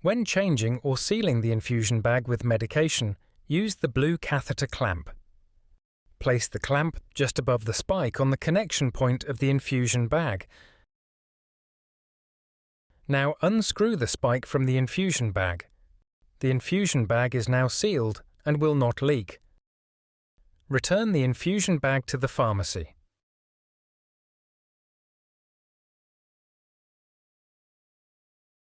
When changing or sealing the infusion bag with medication, use the blue catheter clamp. Place the clamp just above the spike on the connection point of the infusion bag. Now unscrew the spike from the infusion bag. The infusion bag is now sealed and will not leak. Return the infusion bag to the pharmacy.